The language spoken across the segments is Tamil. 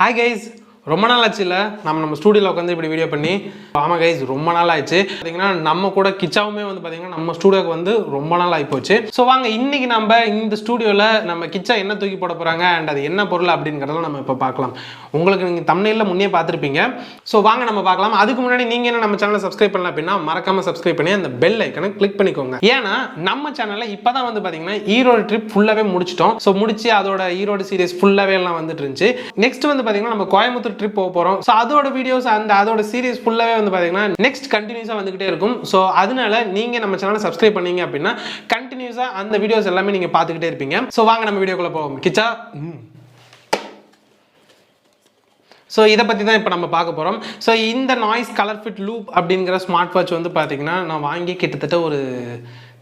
Hi guys, ரொம்ப நாள் ஆச்சுல நம்ம ஸ்டுடியோல உட்கார்ந்து இப்படி வீடியோ பண்ணி. ஆமா गाइस, ரொம்ப நாள் ஆயிடுச்சு. பாத்தீங்கன்னா நம்ம கூட கிச்சாவுமே வந்து பாத்தீங்கன்னா நம்ம ஸ்டுடியோக்கு வந்து ரொம்ப நாள் ஆயி போச்சு. சோ வாங்க இன்னைக்கு நம்ம இந்த ஸ்டுடியோல நம்ம கிச்சா என்ன தூக்கி போட போறாங்க and அது என்ன பொருள் அப்படிங்கறத நம்ம இப்ப பார்க்கலாம். உங்களுக்கு நீங்க thumbnailல முன்னே பார்த்திருப்பீங்க. சோ வாங்க நம்ம பார்க்கலாம். அதுக்கு முன்னாடி நீங்க என்ன நம்ம சேனலை சப்ஸ்கிரைப் பண்ணல அப்படினா மறக்காம சப்ஸ்கிரைப் பண்ணி அந்த பெல் ஐகானை கிளிக் பண்ணிக்கோங்க. ஏன்னா நம்ம சேனல்ல இப்பதான் வந்து பாத்தீங்கன்னா ஈரோடு ட்ரிப் ஃபுல்லாவே முடிச்சிட்டோம். சோ முடிச்சு அதோட ஈரோடு சீரிஸ் ஃபுல்லாவே எல்லாம் வந்துட்டு இருந்துச்சு. நெக்ஸ்ட் வந்து பாத்தீங்கன்னா நம்ம கோயம்புத்தூர் ட்ரிப் போக போறோம். சோ அதோட வீடியோஸ் and அதோட சீரிஸ் ஃபுல்லாவே வந்து பாத்தீங்கன்னா நெக்ஸ்ட் கண்டினியூஸா வந்துகிட்டே இருக்கும். சோ அதனால நீங்க நம்ம சேனலை சப்ஸ்கிரைப் பண்ணீங்க அப்படினா கண்டினியூஸா அந்த வீடியோஸ் எல்லாமே நீங்க பார்த்துக்கிட்டே இருப்பீங்க. சோ வாங்க நம்ம வீடியோக்குள்ள போவோம். கிச்சா ஸோ இதை பற்றி தான் இப்போ நம்ம பார்க்க போகிறோம். ஸோ இந்த நாய்ஸ் கலர்ஃபிட் லூப் அப்படிங்கிற ஸ்மார்ட் வாட்ச் வந்து பார்த்தீங்கன்னா நான் வாங்கி கிட்டத்தட்ட ஒரு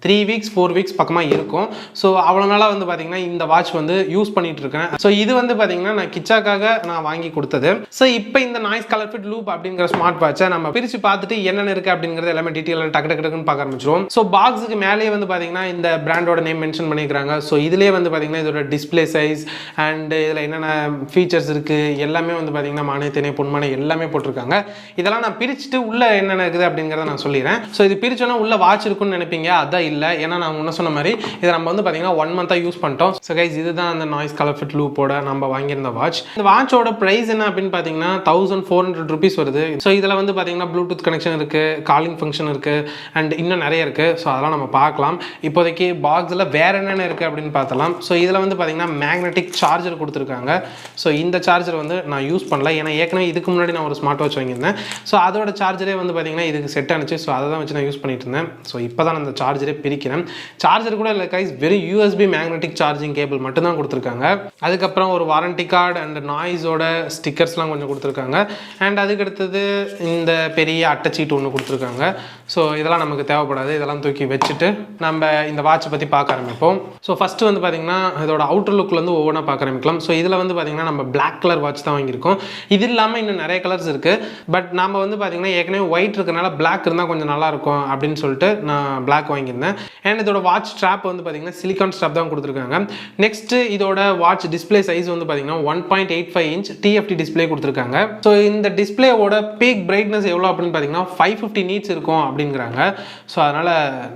3 வீக்ஸ் 4 வீக்ஸ் பக்கமாக இருக்கும். ஸோ அவ்வளோ நாளாக வந்து பார்த்தீங்கன்னா இந்த வாட்ச் வந்து யூஸ் பண்ணிட்டு இருக்கேன். ஸோ இது வந்து பார்த்தீங்கன்னா நான் கிச்சாக்காக நான் வாங்கி கொடுத்தது. ஸோ இப்போ இந்த நாய்ஸ் கலர்ஃபிட் லூப் அப்படிங்கிற ஸ்மார்ட் வாட்சை நம்ம பிரித்து பார்த்துட்டு என்னென்ன இருக்குது அப்படிங்கிறது எல்லாமே டீட்டெயிலாக டக்குன்னு பார்க்க ஆரம்பிச்சிருவோம். ஸோ பாக்ஸுக்கு மேலேயே வந்து பார்த்தீங்கன்னா இந்த பிராண்டோட நேம் மென்ஷன் பண்ணிக்கிறாங்க. ஸோ இதிலே வந்து பார்த்தீங்கன்னா இதோட டிஸ்பிளே சைஸ் அண்ட் இதில் என்னென்ன ஃபீச்சர்ஸ் இருக்குது எல்லாமே வந்து பார்த்தீங்கன்னா மானே தேனே பொன்மானே எல்லாமே போட்டிருக்காங்க. இதெல்லாம் நான் பிரிச்சுட்டு உள்ளே என்னென்ன இருக்குது அப்படிங்கிறத நான் சொல்லிடுறேன். ஸோ இது பிரிச்சோன்னா உள்ள வாட்ச் இருக்குன்னு நினைப்பீங்க, அதான் இல்லை. ஏன்னா நான் முன்ன சொன்ன மாதிரி இதை நம்ம வந்து பார்த்தீங்கன்னா 1 மந்த்தாக யூஸ் பண்ணிட்டோம். ஸோ கைஸ் இதுதான் அந்த நாய்ஸ் கலர்ஃபிட் லூப்போட நம்ம வாங்கியிருந்த வாட்ச். இந்த வாட்சோட ப்ரைஸ் என்ன அப்படின்னு பார்த்தீங்கன்னா 1400 rupees வருது. ஸோ இதில் வந்து பார்த்தீங்கன்னா ப்ளூடூத் கனெக்ஷன் இருக்குது, காலிங் ஃபங்க்ஷன் இருக்குது அண்ட் இன்னும் நிறைய இருக்குது. ஸோ அதெல்லாம் நம்ம பார்க்கலாம். இப்போதைக்கு பாக்ஸில் வேறு என்னென்ன இருக்குது அப்படின்னு பார்த்தலாம். ஸோ இதில் வந்து பார்த்தீங்கன்னா மேக்னெட்டிக் சார்ஜர் கொடுத்துருக்காங்க. ஸோ இந்த சார்ஜர் வந்து நான் யூஸ் பண்ணல, ஏன்னா ஏற்கனவே இதுக்கு முன்னாடி நான் ஒரு ஸ்மார்ட் வாட்ச் வாங்கியிருந்தேன். ஸோ அதோட சார்ஜரே வந்து பார்த்தீங்கன்னா இதுக்கு செட் ஆனிச்சு. ஸோ அதை தான் வச்சு நான் யூஸ் பண்ணிட்டு இருந்தேன். ஸோ இப்போ தான் அந்த சார்ஜரே பிரிக்கிறேன். சார்ஜர் கூட இல்லை கைஸ், வெறும் USB மேக்னெட்டிக் சார்ஜிங் கேபிள் மட்டும் தான் கொடுத்துருக்காங்க. அதுக்கப்புறம் ஒரு வாரண்டி கார்டு அண்ட் நாய்ஸோட ஸ்டிக்கர்ஸ்லாம் கொஞ்சம் கொடுத்துருக்காங்க. அண்ட் அதுக்கடுத்தது இந்த பெரிய அட்டைச்சீட்டு ஒன்று கொடுத்துருக்காங்க. ஸோ இதெல்லாம் நமக்கு தேவைப்படாது, இதெல்லாம் தூக்கி வச்சுட்டு நம்ம இந்த வாட்சை பற்றி பார்க்க ஆரம்பிப்போம். ஸோ ஃபஸ்ட்டு வந்து பார்த்தீங்கன்னா இதோட அவுட்டர் லுக்லேருந்து ஒவ்வொன்றா பார்க்க ஆரம்பிக்கலாம். ஸோ இதில் வந்து பார்த்தீங்கன்னா நம்ம பிளாக் கலர் வாட்ச் தான் வாங்கியிருக்கோம். இது இல்லாமல் இன்னும் நிறைய கலர்ஸ் இருக்குது. பட் நம்ம வந்து பார்த்தீங்கன்னா ஏற்கனவே ஒயிட் இருக்கனால பிளாக் இருந்தால் கொஞ்சம் நல்லாயிருக்கும் அப்படின்னு சொல்லிட்டு நான் பிளாக் வாங்கியிருந்தேன். அண்ட் இதோட வாட்ச் ஸ்ட்ராப் வந்து பார்த்தீங்கன்னா சிலிகான் ஸ்ட்ராப் தான் கொடுத்துருக்காங்க. நெக்ஸ்ட் இதோட வாட்ச் டிஸ்பிளே சைஸ் வந்து பார்த்தீங்கன்னா 1.85 inch TFT டிஸ்பிளே கொடுத்துருக்காங்க. ஸோ இந்த டிஸ்பிளேவோட பீக் பிரைட்னஸ் எவ்வளோ அப்படின்னு பார்த்தீங்கன்னா 550 nits இருக்கும் அப்படிங்கிறாங்க. ஸோ அதனால்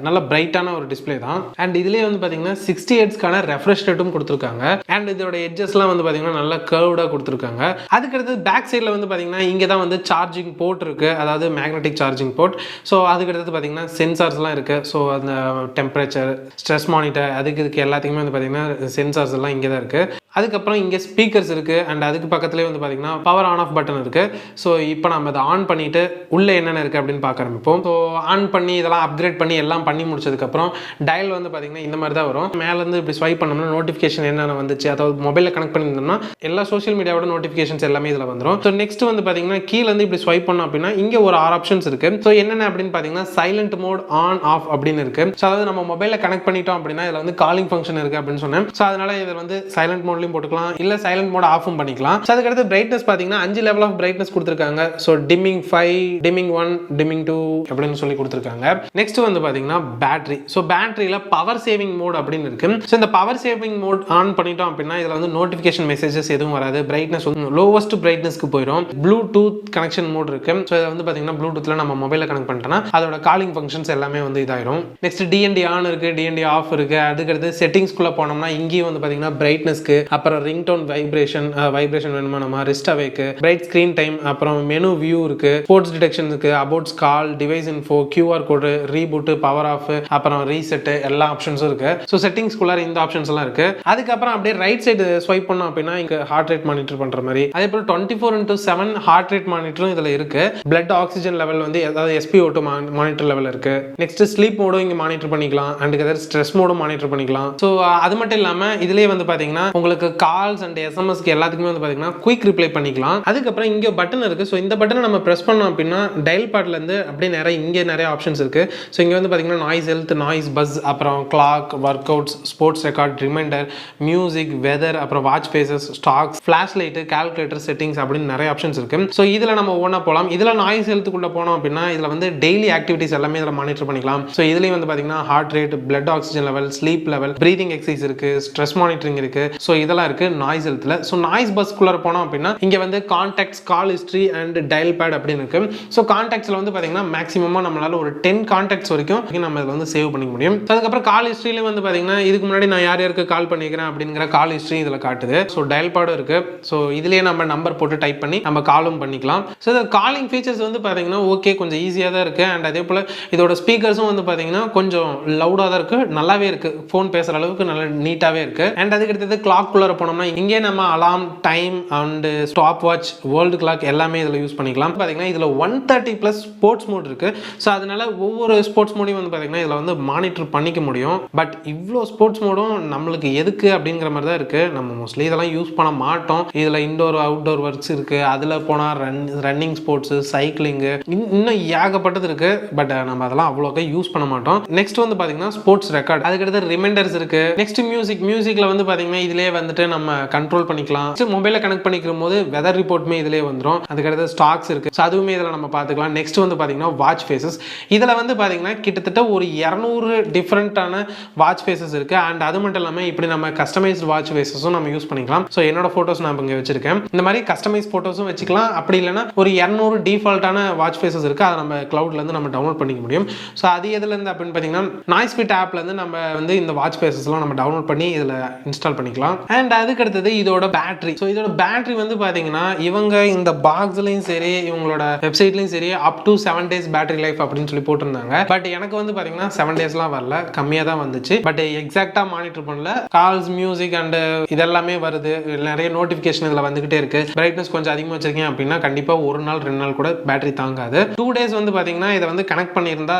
நல்ல பிரைட்டான ஒரு டிஸ்பிளே தான். அண்ட் இதுலேயே வந்து பார்த்தீங்கன்னா 60 Hzக்கான ரெஃப்ரெஷ் ரேட்டும் கொடுத்துருக்காங்க. அண்ட் இதோட எட்ஜஸ்லாம் வந்து பார்த்தீங்கன்னா நல்ல கர்வ்டாக கொடுத்துருக்காங்க. அதுக்கடுத்து பேக் சைடில் வந்து பார்த்தீங்கன்னா இங்கே தான் வந்து சார்ஜிங் போர்ட் இருக்குது, அதாவது மேக்னெட்டிக் சார்ஜிங் போர்ட். ஸோ அதுக்கடுத்து பார்த்தீங்கன்னா சென்சார்ஸ்லாம் இருக்குது. ஸோ அந்த டெம்பரேச்சர், ஸ்ட்ரெஸ் மானிட்டர், இதுக்கு எல்லாத்துக்குமே வந்து பார்த்தீங்கன்னா சென்சார்ஸ் எல்லாம் இங்கே தான் இருக்குது. அதுக்கப்புறம் இங்கே ஸ்பீக்கர்ஸ் இருக்குது. அண்ட் அதுக்கு பக்கத்துலேயே வந்து பார்த்தீங்கன்னா பவர் ஆன் ஆஃப் பட்டன் இருக்குது. ஸோ இப்போ நம்ம அதை ஆன் பண்ணிவிட்டு உள்ளே என்னென்ன இருக்குது அப்படின்னு பார்க்க ஆரம்பிப்போம். ஸோ ஆன் பண்ணி இதெல்லாம் அப்கிரேட் பண்ணி எல்லாம் பண்ணி முடிச்சதுக்கப்புறம் டயல் வந்து பார்த்தீங்கன்னா இந்த மாதிரி தான் வரும். மேலேருந்து இப்படி ஸ்வைப் பண்ணோம்னா நோட்டிஃபிகேஷன் என்னென்ன வந்துச்சு, அதாவது மொபைலில் கனெக்ட் பண்ணியிருந்தோம்னா எல்லா சோஷியல் மீடியாவோட நோட்டிஃபிகேஷன்ஸ் எல்லாமே இதில் வந்துடும். ஸோ நெக்ஸ்ட் வந்து பார்த்தீங்கன்னா கீழேருந்து இப்படி ஸ்வைப் பண்ணோம் அப்படின்னா இங்கே ஒரு 6 ஆப்ஷன்ஸ் இருக்குது. ஸோ என்னென்ன அப்படின்னு பார்த்தீங்கன்னா சைலண்ட் மோட், ஆன், ஆஃப் அப்படின்னு இருக்குது. ஸோ அதாவது நம்ம மொபைலில் கனெக்ட் பண்ணிட்டோம் அப்படின்னா இதில் வந்து காலிங் ஃபங்க்ஷன் இருக்குது அப்படின்னு சொன்னேன். ஸோ அதனால இதில் வந்து சைலண்ட் மோட் போட்டுக்கலாம், இல்ல சைலண்ட் மோட் ஆஃபும் பண்ணிக்கலாம். சோ அதுக்கு அடுத்து பிரைட்னஸ் பாத்தீங்கன்னா 5 லெவல் ஆஃப் பிரைட்னஸ் கொடுத்திருக்காங்க. சோ டிமிங் 5, டிமிங் 1, டிமிங் 2 அப்படினு சொல்லி கொடுத்திருக்காங்க. நெக்ஸ்ட் வந்து பாத்தீங்கன்னா பேட்டரி. சோ பேட்டரியில பவர் சேவிங் மோட் அப்படின்னு இருக்கு. சோ இந்த பவர் சேவிங் மோட் ஆன் பண்ணிட்டோம் அப்படின்னா இதுல வந்து நோட்டிஃபிகேஷன் மெசேजेस எதுவும் வராது. பிரைட்னஸ் லோவஸ்ட் பிரைட்னஸ்க்கு போயிடும். ப்ளூடூத் கனெக்ஷன் மோட் இருக்கு. சோ இத வந்து பாத்தீங்கன்னா ப்ளூடூத்ல நம்ம மொபைல்ல கனெக்ட் பண்ணிட்டோம்னா அதோட காலிங் ஃபங்க்ஷன்ஸ் எல்லாமே வந்து இதாயிரும். நெக்ஸ்ட் DND ஆன் இருக்கு, DND ஆஃப் இருக்கு. அதுக்கு அடுத்து செட்டிங்ஸ் குள்ள போனோம்னா இங்கேயும் வந்து பாத்தீங்கன்னா பிரைட்னஸ்க்கு, அப்புறம் ரிங்டோன் வைப்ரேஷன் வேணுமா, நம்ம wrist awake, bright screen time, அப்புறம் மெனு வியூ இருக்கு, ஸ்போர்ட்ஸ் டிடெக்ஷன் இருக்கு, அபவுட்ஸ் கால், device info, QR code, reboot, power off, அப்புறம் ரீசெட் எல்லா ஆப்ஷன்ஸும் இருக்கு. ஸோ செட்டிங்ஸ் குள்ளார இந்த ஆப்ஷன்ஸ் எல்லாம் இருக்கு. அதுக்கப்புறம் அப்படியே ரைட் சைடு ஸ்வைப் பண்ணோம் அப்படின்னா இங்க ஹார்ட் ரேட் மானிட்டர் பண்ற மாதிரி, அதே போல 24/7 ஹார்ட் ரேட் மானிட்டரும் இதுல இருக்கு. பிளட் ஆக்சிஜன் லெவல் வந்து அதாவது SpO2 மானிட்டர் லெவல் இருக்கு. நெக்ஸ்ட் ஸ்லீப் மோடும் இங்க மானிட்டர் பண்ணிக்கலாம். அண்ட் ஸ்ட்ரெஸ் மோடும் மானிட்டர் பண்ணிக்கலாம். ஸோ அது மட்டும் இல்லாம இதுலயே வந்து பாத்தீங்கன்னா உங்களுக்கு கால்ஸ் அண்ட் எஸ்எம்எஸ்க்கு எல்லாத்துக்குமே வந்து பார்த்தீங்கன்னா குயிக் ரிப்ளை பண்ணிக்கலாம். அதுக்கப்புறம் இங்கே பட்டன் இருக்குது. ஸோ இந்த பட்டனை நம்ம ப்ரெஸ் பண்ணோம் அப்படின்னா டயல் பாட்லேருந்து அப்படியே நிறைய ஆப்ஷன்ஸ் இருக்குது. ஸோ இங்கே வந்து பார்த்தீங்கன்னா நாய்ஸ் ஹெல்த், நாய்ஸ் பஸ், அப்புறம் clock, workouts, sports record, reminder, music, weather, அப்புறம் watch faces, stocks, flashlight, calculator, settings அப்படின்னு நிறைய ஆப்ஷன்ஸ் இருக்குது. ஸோ இதில் நம்ம ஒவ்வொன்றா போகலாம். இதில் நாய்ஸ் ஹெல்த்துக்குள்ளே போனோம் அப்படின்னா இதில் வந்து டெய்லி ஆக்டிவிட்டிஸ் எல்லாமே இதில் மானிட்டர் பண்ணிக்கலாம். ஸோ இதுலேயும் வந்து பார்த்தீங்கன்னா heart rate, blood oxygen level, sleep level, breathing exercise இருக்குது, ஸ்ட்ரெஸ் மானிட்டரிங் இருக்குது. ஸோ இதெல்லாம் இருக்குது நாய்ஸ் ஹெல்த்தில். ஸோ நாய்ஸ் பஸ்க்குள்ளே போனோம் அப்படின்னா இங்கே வந்து contacts, call history and dial pad அப்படின்னு இருக்குது. ஸோ கான்டாக்ட்ஸில் வந்து பார்த்தீங்கன்னா மேக்ஸிமமாக நம்மளால் ஒரு 10 கான்டாக்ட்ஸ் வரைக்கும் நம்ம இதில் வந்து சேவ் பண்ணிக்க முடியும். அதுக்கப்புறம் கால் ஹிஸ்ட்ரியிலே வந்து பார்த்தீங்கன்னா இதுக்கு முன்னாடி நான் யார் யாருக்கு கால் பண்ணிக்கிறேன் அப்படிங்கிற கால் ஹிஸ்ட்ரி இதில் காட்டுது. ஸோ டயல் பேடும் இருக்குது. ஸோ இதுலேயே நம்ம நம்பர் போட்டு டைப் பண்ணி நம்ம காலும் பண்ணிக்கலாம். ஸோ இந்த காலிங் ஃபீச்சர்ஸ் வந்து பார்த்தீங்கன்னா ஓகே, கொஞ்சம் ஈஸியாக தான் இருக்குது. அண்ட் அதே போல் இதோட ஸ்பீக்கர்ஸும் வந்து பார்த்தீங்கன்னா கொஞ்சம் லவுடாக தான் இருக்குது, நல்லாவே இருக்குது, ஃபோன் பேசுகிற அளவுக்கு நல்லா நீட்டாகவே இருக்குது. அண்ட் அதுக்கு அடுத்தது கிளாக் குள்ளே போனோம்னா இங்கே நம்ம alarm, time and stopwatch, world clock எல்லாமே இதில் யூஸ் பண்ணிக்கலாம். பார்த்தீங்கன்னா இதில் 130+ ஸ்போர்ட்ஸ் மோட் இருக்குது. ஸோ அதனால ஒவ்வொரு ஸ்போர்ட்ஸ் மோடையும் வந்து பார்த்தீங்கன்னா இதில் வந்து மானிட்டர் பண்ணிக்க முடியும். பட் இவ்வளோ ஸ்போர்ட்ஸ் மோடும் நம்மளுக்கு எதுக்கு அப்படிங்கிற மாதிரி தான் இருக்குது. நம்ம மோஸ்ட்லி இதெல்லாம் யூஸ் பண்ண மாட்டோம். இதில் இன்டோர் அவுட்டோர் ஒர்க்ஸ் இருக்குது, அதில் போனால் ரன்னிங் ஸ்போர்ட்ஸு, சைக்கிளிங்கு, இன்னும் ஏகப்பட்டது இருக்குது. பட் நம்ம அதெல்லாம் அவ்வளோக்கா யூஸ் பண்ண மாட்டோம். நெக்ஸ்ட் வந்து பார்த்தீங்கன்னா ஸ்போர்ட்ஸ் ரெக்கார்ட், அதுக்கடுத்து ரிமைண்டர்ஸ் இருக்குது. நெக்ஸ்ட் மியூசிக்கில் வந்து பார்த்தீங்கன்னா இதிலே வந்துட்டு நம்ம கண்ட்ரோல் பண்ணிக்கலாம். மொபைலில் கனெக்ட் பண்ணிக்கும் போது வெதர் ரிப்போர்ட்டுமே இதிலே வந்துடும். அதுக்கடுத்து ஸ்டாக்ஸ் இருக்குது. ஸோ அதுவுமே இதில் நம்ம பார்த்துக்கலாம். நெக்ஸ்ட் வந்து பார்த்தீங்கன்னா வாட்ச் ஃபேஸஸ். இதில் வந்து பார்த்தீங்கன்னா கிட்டத்தட்ட ஒரு 200 டிஃப்ரெண்ட்டான வாட்ச் ஃபேஸஸ் இருக்குது. அண்ட் அது மட்டும் இல்லாமல் இப்படி நம்ம கஸ்டமைஸ்டு வாட்ச் ஃபேஸஸும் நம்ம யூஸ் பண்ணிக்கலாம். ஸோ என்னோட ஃபோட்டோஸ் நான் இங்கே வச்சிருக்கேன். இந்த மாதிரி கஸ்டமைஸ் ஃபோட்டோஸும் வச்சுக்கலாம். அப்படி இல்லைனா ஒரு 200 டிஃபால்ட்டான வாட்ச் ஃபேஸஸ் இருக்குது. அதை நம்ம க்ளவுட்லேருந்து நம்ம டவுன்லோட் பண்ணிக்க முடியும். ஸோ அது எதுலேருந்து அப்படின்னு பார்த்தீங்கன்னா நாய்ஸ் ஃபிட் ஆப்லேருந்து நம்ம வந்து இந்த வாட்ச் ஃபேஸஸ்லாம் நம்ம டவுன்லோட் பண்ணி இதில் இன்ஸ்டால் பண்ணிக்கலாம். அண்ட் அதுக்கு அடுத்தது இதோட பேட்டரி. ஸோ இதோட பேட்டரி வந்து பார்த்தீங்கன்னா இவங்க இந்த பாக்ஸ்லையும் சரி இவங்களோட வெப்சைட்லையும் சரி up to 7 days battery life அப்படின்னு சொல்லி போட்டிருந்தாங்க. பட் எனக்கு வந்து பார்த்தீங்கன்னா 7 daysலாம் வரல, கம்மியாக தான் வந்துச்சு. பட் எக்ஸாக்டாக மானிட்டர் பண்ணல. கால்ஸ், மியூசிக் அண்ட் இதெல்லாமே வருது, நிறைய நோட்டிஃபிகேஷன் இதில் வந்துகிட்டே இருக்கு. பிரைட்னஸ் கொஞ்சம் அதிகமாக வச்சிருக்கேன் அப்படின்னா கண்டிப்பாக 1 நாள் 2 நாள் கூட பேட்டரி தாங்காது. 2 days வந்து பார்த்தீங்கன்னா இதை வந்து கனெக்ட் பண்ணியிருந்தா,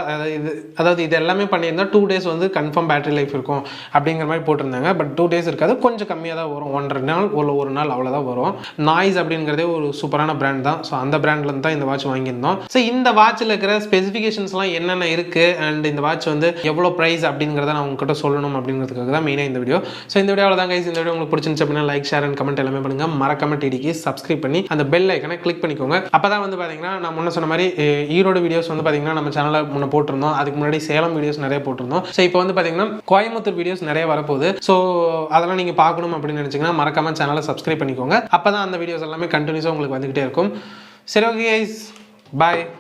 அதாவது இது எல்லாமே பண்ணியிருந்தா 2 days வந்து கன்ஃபார்ம் பேட்டரி லைஃப் இருக்கும் அப்படிங்கிற மாதிரி போட்டிருந்தாங்க. பட் 2 days இருக்காது, கொஞ்சம் கம்மியாக தான் வரும். 1.5 நாள் ஒரு நாள் அவ்வளோதான் வரும். நாய்ஸ் அப்படிங்கிறதே ஒரு சூப்பரான பிராண்ட் தான். ஸோ அந்த பிராண்ட்லேருந்து தான் இந்த வாட்ச் வாங்கியிருந்தோம். ஸோ இந்த வாட்சில் இருக்கிற ஸ்பெசிஃபிகேஷன்ஸ்லாம் என்னென்ன இருக்குது அண்ட் இந்த வாட்ச் வந்து எவ்வளோ ப்ரைஸ் அப்படிங்கிறத நான் உங்ககிட்ட சொல்லணும் அப்படிங்கிறதுக்காக தான் மெயினாக இந்த வீடியோ. ஸோ இந்த வீடியோவில் தான் கைஸ். இந்த வீடியோ உங்களுக்கு பிடிச்சிருந்துச்சு அப்படின்னா லைக், ஷேர் அண்ட் கமெண்ட் எல்லாமே பண்ணுங்க. மறக்காம டிடிக்கு சப்ஸ்கிரைப் பண்ணி அந்த பெல் ஐக்கனை கிளிக் பண்ணிக்கோங்க. அப்போ தான் வந்து பார்த்தீங்கன்னா நான் முன்ன சொன்ன மாதிரி ஈரோடு வீடியோஸ் வந்து பார்த்தீங்கன்னா நம்ம சேனலில் முன்ன போட்டிருந்தோம். அதுக்கு முன்னாடி சேலம் வீடியோஸ் நிறைய போட்டிருந்தோம். ஸோ இப்போ வந்து பார்த்தீங்கன்னா கோயம்புத்தூர் வீடியோஸ் நிறைய வரப்போகுது. ஸோ அதெல்லாம் நீங்கள் பார்க்கணும் அப்படின்னு நினச்சிங்கன்னா மறக்காம சேனலை சப்ஸ்கிரைப் பண்ணிக்கோங்க. அப்போ தான் அந்த வீடியோஸ் எல்லாமே கண்டினியூஸாக உங்களுக்கு வந்துகிட்டே இருக்கும். சரி, ஓகே கைஸ், பாய்.